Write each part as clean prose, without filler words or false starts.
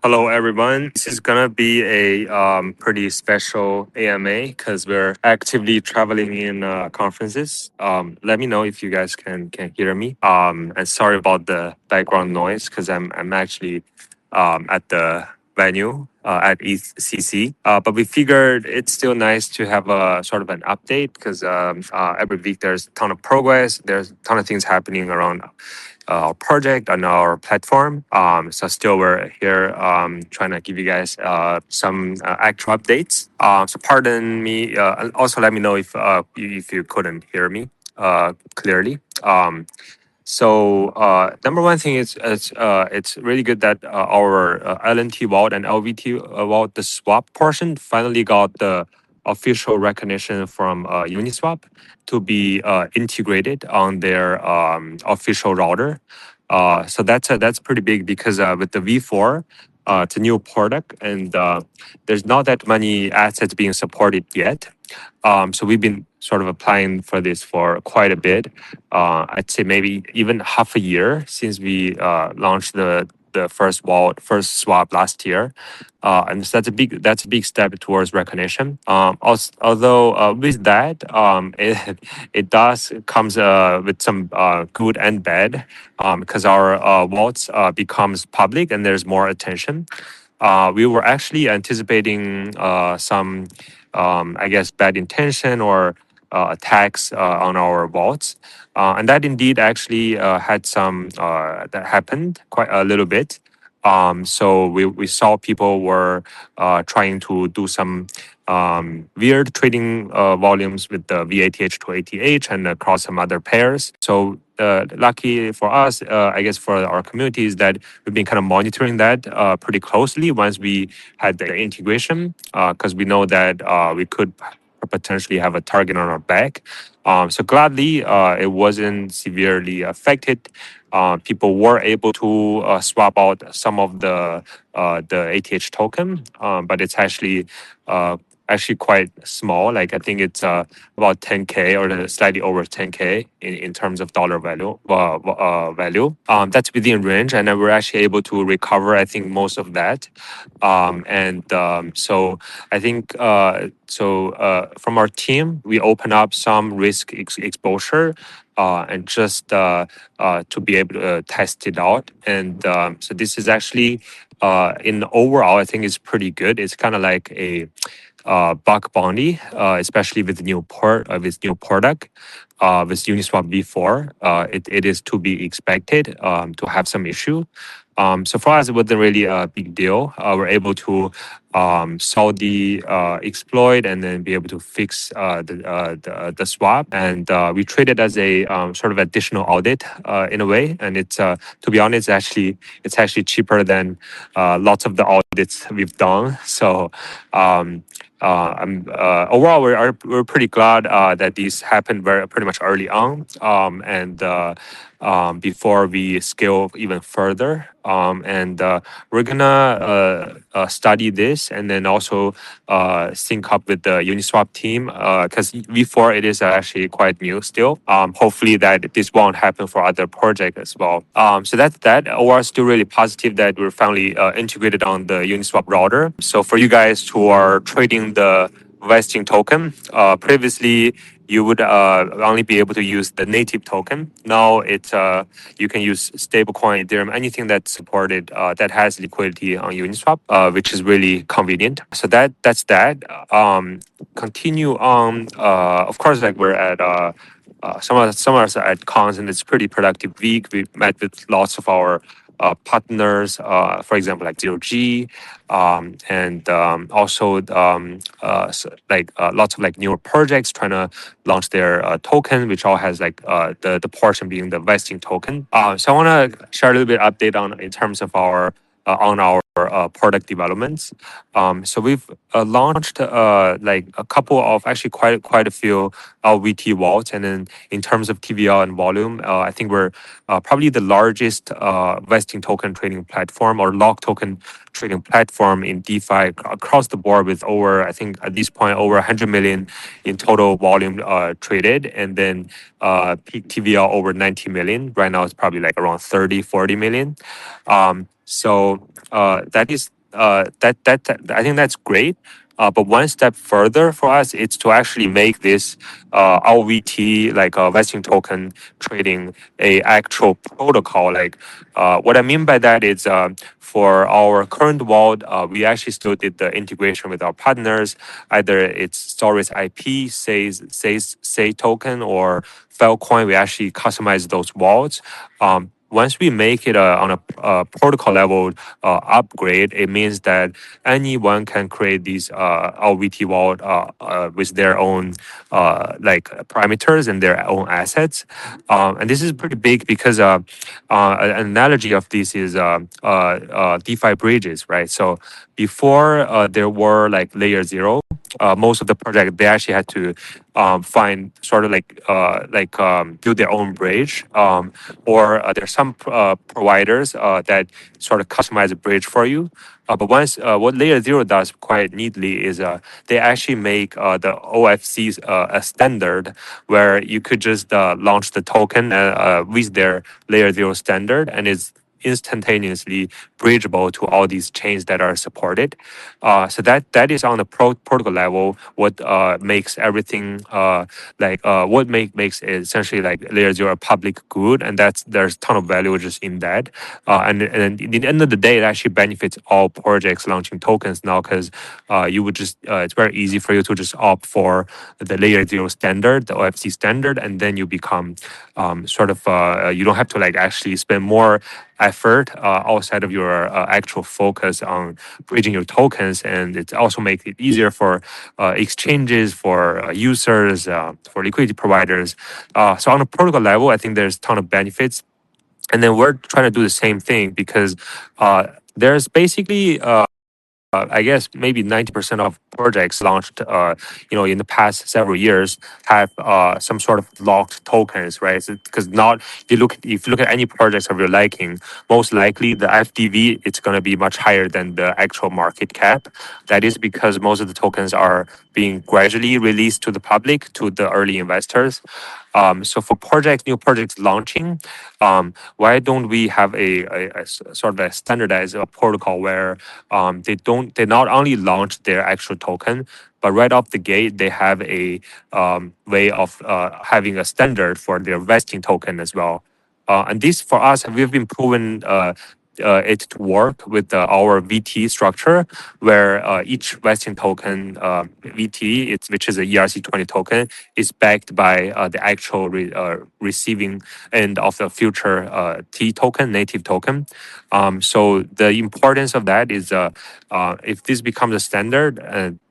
Hello, everyone. This is gonna be a pretty special AMA because we're actively traveling in conferences. Let me know if you guys can hear me. And sorry about the background noise because I'm actually at the venue at ECC. But we figured it's still nice to have a sort of an update because every week there's a ton of progress. There's a ton of things happening around our project on our platform. So still we're here trying to give you guys some actual updates. So pardon me. And also let me know if you couldn't hear me clearly. Number one thing is it's really good that our LNT vault and LVT vault, the swap portion, finally got the official recognition from Uniswap to be integrated on their official router. That's pretty big because with the V4, it's a new product and there's not that many assets being supported yet. So we've been sort of applying for this for quite a bit. I'd say maybe even half a year since we launched the first swap last year, and so that's a big step towards recognition. Although with that, it does comes with some good and bad, because our vaults becomes public and there's more attention. We were actually anticipating some, I guess, bad intention or attacks on our vaults. And that indeed actually had some, that happened quite a little bit. So we saw people were trying to do some weird trading volumes with the VATH to ATH and across some other pairs. So lucky for us, I guess for our community, is that we've been kind of monitoring that pretty closely once we had the integration, because we know that we could potentially have a target on our back. So gladly, it wasn't severely affected. People were able to swap out some of the ATH token, but it's uh, actually quite small. Like I think it's about 10K or slightly over 10K in terms of dollar value. That's within range, and then we're actually able to recover, I think, most of that. So I think from our team, we open up some risk exposure and just to be able to test it out. And so this is actually, in overall, I think it's pretty good. It's kind of like a bug bounty, especially with with new product. With Uniswap V4, it is to be expected to have some issue. So for us, it wasn't really a big deal. We're able to solve the exploit and then be able to fix the swap. And we treat it as a sort of additional audit in a way. And it's to be honest, it's actually cheaper than lots of the audits we've done. So overall, we're pretty glad that these happened pretty much early on, and before we scale even further. And we're gonna study this and then also sync up with the Uniswap team, because V4 it is actually quite new still. Hopefully that this won't happen for other projects as well. So that's that. We're still really positive that we're finally integrated on the Uniswap router. So for you guys who are trading the vesting token, previously you would only be able to use the native token. Now it's you can use stablecoin, Ethereum, anything that's supported that has liquidity on Uniswap, which is really convenient. So that's that. Continue on. Of course, like we're at some of us are at cons, and it's pretty productive week. We met with lots of our partners, for example, like Zero G, and also lots of like newer projects trying to launch their token, which all has like the portion being the vesting token. So I want to share a little bit update in terms of our on our product developments. So we've launched like a couple of actually quite a few LVT vaults, and then in terms of TVL and volume, I think we're probably the largest vesting token trading platform or lock token trading platform in DeFi across the board, with over, I think at this point, over 100 million in total volume traded, and then peak TVL over 90 million. Right now it's probably like around 30, 40 million. So that I think that's great. But one step further for us is to actually make this LVT, like vesting token trading, a actual protocol. Like what I mean by that is for our current vault, we actually still did the integration with our partners. Either it's Stories IP, Say token, or Filecoin. We actually customize those vaults. Once we make it on a protocol level upgrade, it means that anyone can create these LVT vault with their own like parameters and their own assets. And this is pretty big because an analogy of this is DeFi bridges, right? So before there were like layer zero, most of the project they actually had to find sort of like build their own bridge, or there's some providers that sort of customize a bridge for you. But once what layer zero does quite neatly is they actually make the OFCs a standard where you could just launch the token with their layer zero standard, and it's instantaneously bridgeable to all these chains that are supported. So that is on the protocol level. What makes everything what makes it essentially like layer zero a public good, and there's a ton of value just in that. And at the end of the day, it actually benefits all projects launching tokens now because you would just it's very easy for you to just opt for the layer zero standard, the OFC standard, and then you become you don't have to like actually spend more effort outside of your actual focus on bridging your tokens, and it also makes it easier for exchanges, for users, for liquidity providers. So on a protocol level, I think there's a ton of benefits, and then we're trying to do the same thing because there's basically I guess maybe 90% of projects launched, in the past several years have some sort of locked tokens, right? Because not if you look at any projects of your liking, most likely the FDV it's going to be much higher than the actual market cap. That is because most of the tokens are being gradually released to the public, to the early investors. So for new projects launching, why don't we have sort of a standardized protocol where they not only launch their actual token, but right off the gate they have a way of having a standard for their vesting token as well. And this for us, we've been proven it to work with our VT structure, where each vesting token VT, which is a ERC20 token, is backed by the actual receiving end of the future T token, native token. So the importance of that is if this becomes a standard,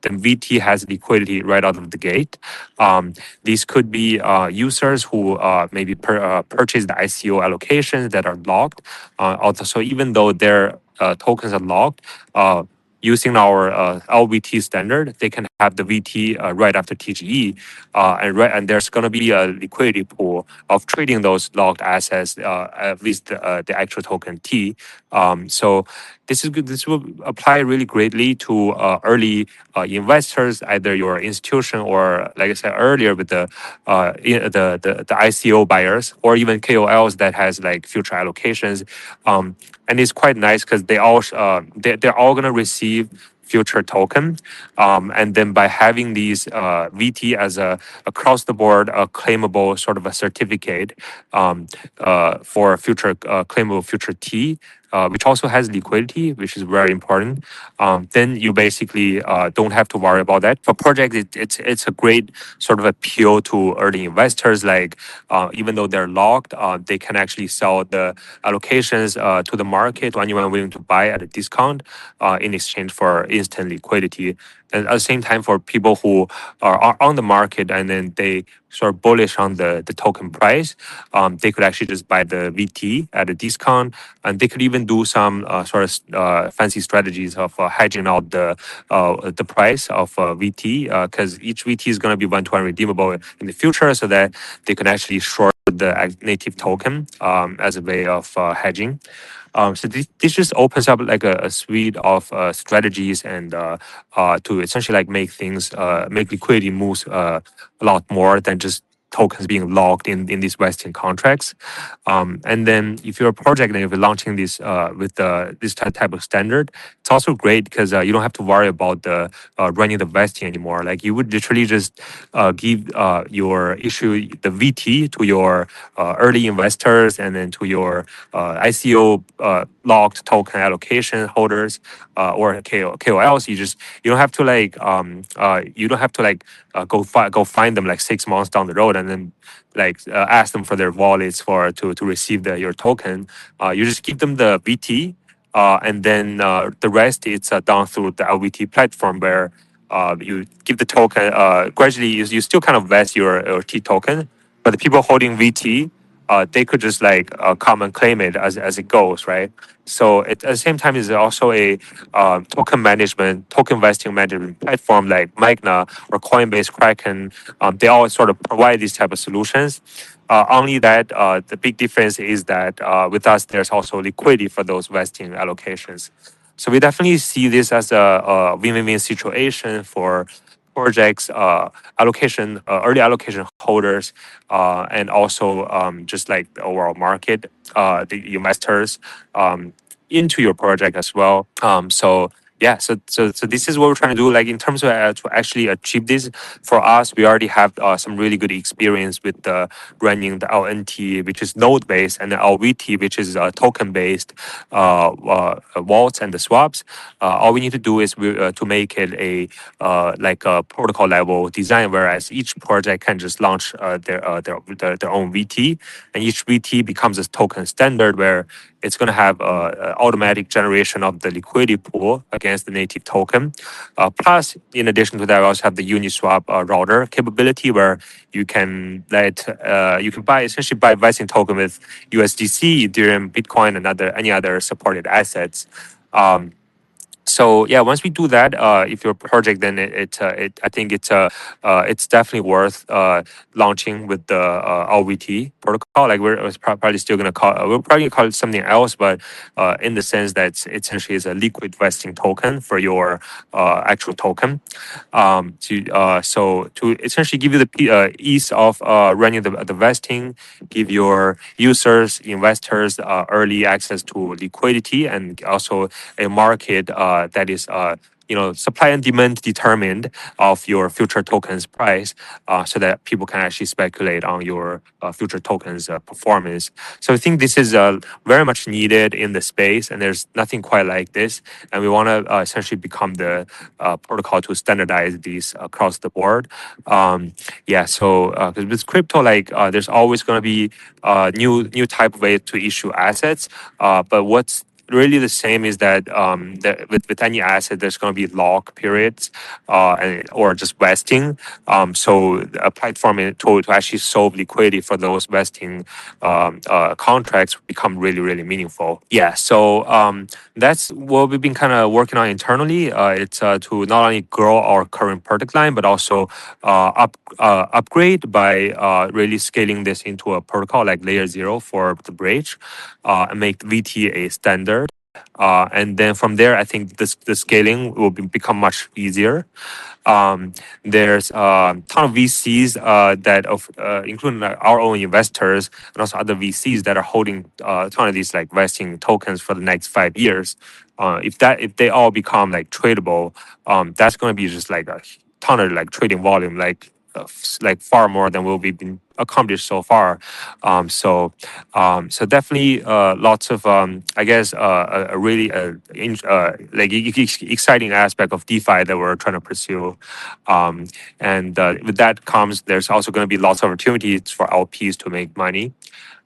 then VT has liquidity right out of the gate. These could be users who maybe purchase the ICO allocations that are locked. Also, even though their tokens are locked, using our LVT standard, they can have the VT right after TGE, and there's going to be a liquidity pool of trading those locked assets, at least the actual token T. So this is good. This will apply really greatly to early investors, either your institution or, like I said earlier, with the ICO buyers, or even KOLs that has like future allocations. And it's quite nice because they're all gonna receive future token, and then by having these VT as a across the board claimable sort of a certificate for future claimable future T, which also has liquidity, which is very important. Then you basically don't have to worry about that. For projects, it's a great sort of appeal to early investors. Like even though they're locked, they can actually sell the allocations to the market to anyone willing to buy at a discount in exchange for instant liquidity. And at the same time, for people who are on the market and then they sort of bullish on the token price, they could actually just buy the VT at a discount, and they could even do some fancy strategies of hedging out the price of VT, because each VT is going to be one-to-one redeemable in the future, so that they can actually short the native token as a way of hedging. So this just opens up like a suite of strategies and to essentially like make liquidity moves a lot more than just tokens being locked in these vesting contracts. And then if you're a project and if you're launching this with this type of standard, it's also great because you don't have to worry about the running the vesting anymore. Like you would literally just give your issue the VT to your early investors and then to your ICO locked token allocation holders or KOLs. You don't have to go find them like 6 months down the road and then ask them for their wallets to receive your token. You just give them the BT, and then the rest it's done through the LVT platform where you give the token gradually. You still kind of vest your T token, but the people holding VT, they could just come and claim it as it goes, right? So at the same time, is also a token vesting management platform like Magna or Coinbase, Kraken. They all sort of provide these type of solutions. Only that the big difference is that with us, there's also liquidity for those vesting allocations. So we definitely see this as a win-win situation for projects, early allocation holders, and also just like the overall market, the investors into your project as well. So yeah, so this is what we're trying to do. Like in terms of to actually achieve this, for us, we already have some really good experience with running the LNT, which is node based, and the LVT, which is token based vaults and the swaps. All we need to do is to make it a protocol level design, whereas each project can just launch their own VT, and each VT becomes a token standard where it's going to have automatic generation of the liquidity pool against the native token. Plus, in addition to that, we also have the Uniswap router capability where you can buy essentially buy vesting token with USDC, Ethereum, Bitcoin, and any other supported assets. Um, so yeah, once we do that, if you're a project, then I think it's definitely worth launching with the LVT protocol. Like probably still gonna we'll probably call it something else, but in the sense that essentially is a liquid vesting token for your actual token. To essentially give you the ease of running the vesting, give your users, investors early access to liquidity, and also a market that is supply and demand determined of your future tokens price, so that people can actually speculate on your future tokens performance. So I think this is very much needed in the space, and there's nothing quite like this. And we want to essentially become the protocol to standardize these across the board. Yeah, so because with crypto, there's always going to be new type of way to issue assets, but what's really the same is that with any asset, there's going to be lock periods or just vesting. So a platform to actually solve liquidity for those vesting contracts become really, really meaningful. Yeah, so that's what we've been kind of working on internally. It's to not only grow our current product line, but also upgrade by really scaling this into a protocol like Layer 0 for the bridge, and make VT a standard. And then from there, I think the scaling will become much easier. There's a ton of VCs including our own investors and also other VCs that are holding a ton of these vesting tokens for the next 5 years. If they all become tradable, that's going to be just a ton of trading volume, far more than will be been accomplished so far. So definitely lots of I guess a really exciting aspect of DeFi that we're trying to pursue. And with that comes there's also going to be lots of opportunities for LPs to make money.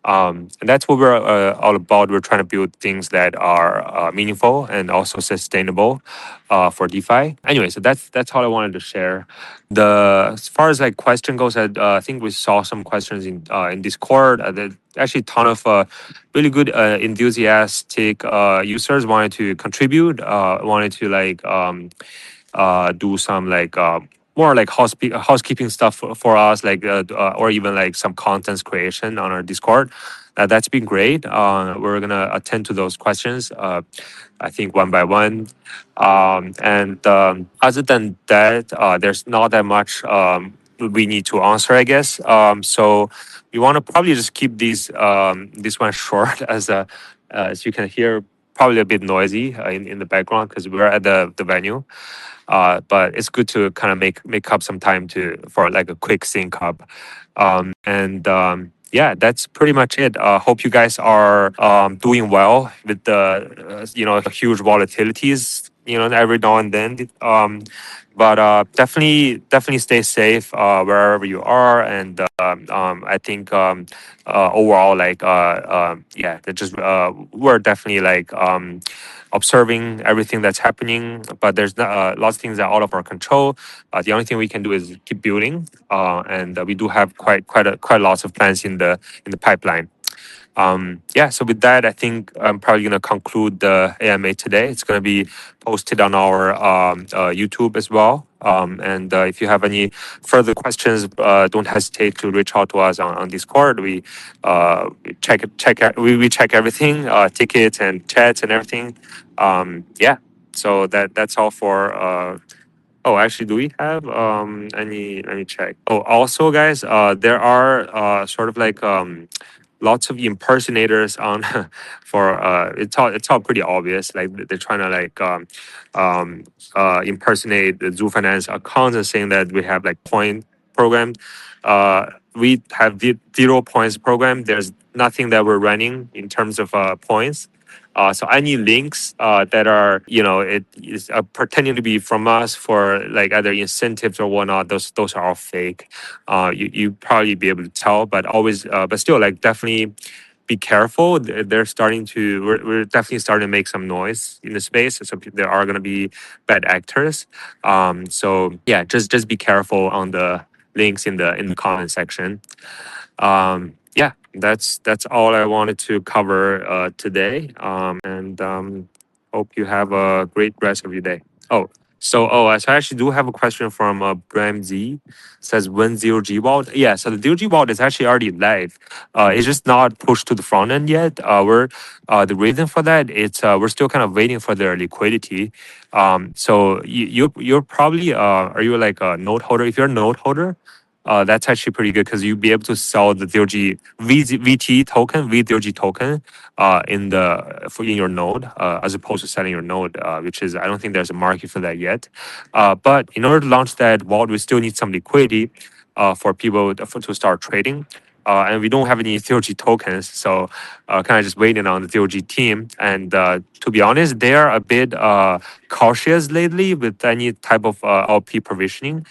And that's what we're all about. We're trying to build things that are meaningful and also sustainable for DeFi. Anyway, so that's all I wanted to share. As far as question goes, I think we saw some questions in Discord. There's actually a ton of really good enthusiastic users wanted to contribute, wanted to do some more housekeeping stuff for us, or even some contents creation on our Discord. That's been great. We're gonna attend to those questions. I think one by one. And other than that, there's not that much we need to answer, I guess. So we want to probably just keep this one short, as you can hear, probably a bit noisy in the background because we're at the venue. But it's good to kind of make up some time to for like a quick sync up. And yeah, that's pretty much it. Hope you guys are doing well with the the huge volatilities every now and then. But definitely stay safe wherever you are, and I think overall yeah, that just we're definitely observing everything that's happening, but there's lots of things that are out of our control. The only thing we can do is keep building, and we do have quite lots of plans in the pipeline. Yeah, so with that, I think I'm probably going to conclude the AMA today. It's going to be posted on our YouTube as well. And if you have any further questions, don't hesitate to reach out to us on Discord. We check everything, tickets and chats and everything. Yeah, so that's all for. Oh, actually, do we have any? Let me check. Oh, also, guys, there are sort of lots of impersonators on for it's all pretty obvious. Like they're trying to um, impersonate the Zoo Finance accounts and saying that we have like point program. We have the 0 points program. There's nothing that we're running in terms of points. So any links that are it is pretending to be from us for like either incentives or whatnot, those are all fake. You probably be able to tell, but always but still like definitely be careful. They're starting to we're definitely starting to make some noise in the space. So there are going to be bad actors. So yeah, just be careful on the links in the comment section. Yeah, that's all I wanted to cover today. And hope you have a great rest of your day. So I actually do have a question from Bram Z. Says when zero G vault. Yeah, so the zero G vault is actually already live. It's just not pushed to the front end yet. We're The reason for that it's we're still kind of waiting for their liquidity. So you're probably are you like a node holder? If you're a node holder, that's actually pretty good because you'll be able to sell the DOG VT token, VDOG token, in your node, as opposed to selling your node, which is I don't think there's a market for that yet. But in order to launch that vault, we still need some liquidity for people to start trading. And we don't have any DOG tokens, so kind of just waiting on the DOG team. And to be honest, they are a bit cautious lately with any type of LP provisioning.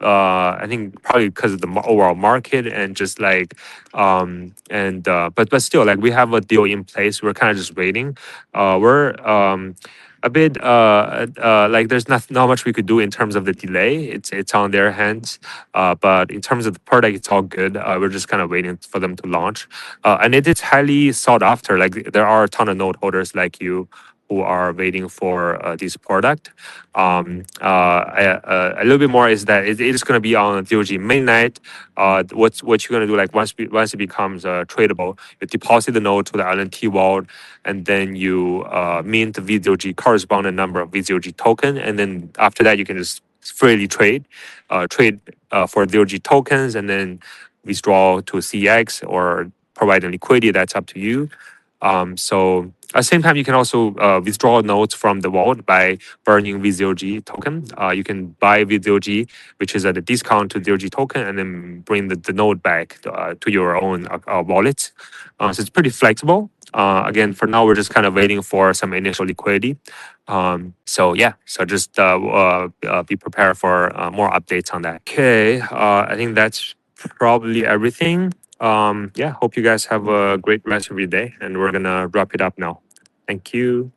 I think probably because of the overall market and just but still like we have a deal in place. We're kind of just waiting. We're a bit like there's not much we could do in terms of the delay. It's on their hands. But in terms of the product, it's all good. We're just kind of waiting for them to launch. And it is highly sought after. Like there are a ton of node holders like you who are waiting for this product. A little bit more is that it is going to be on DOG mainnet. What you're going to do like once it becomes tradable, you deposit the node to the LNT vault, and then you mint the VDOG corresponding number of VDOG token, and then after that you can just freely trade for DOG tokens, and then withdraw to CX or providing liquidity. That's up to you. So at the same time, you can also withdraw nodes from the vault by burning VZOG token. You can buy VZOG, which is at a discount to DOG token, and then bring the node back to your own wallet. So it's pretty flexible. Again, for now, we're just kind of waiting for some initial liquidity. So yeah, so just be prepared for more updates on that. Okay, I think that's probably everything. Yeah, hope you guys have a great rest of your day, and we're gonna wrap it up now. Thank you.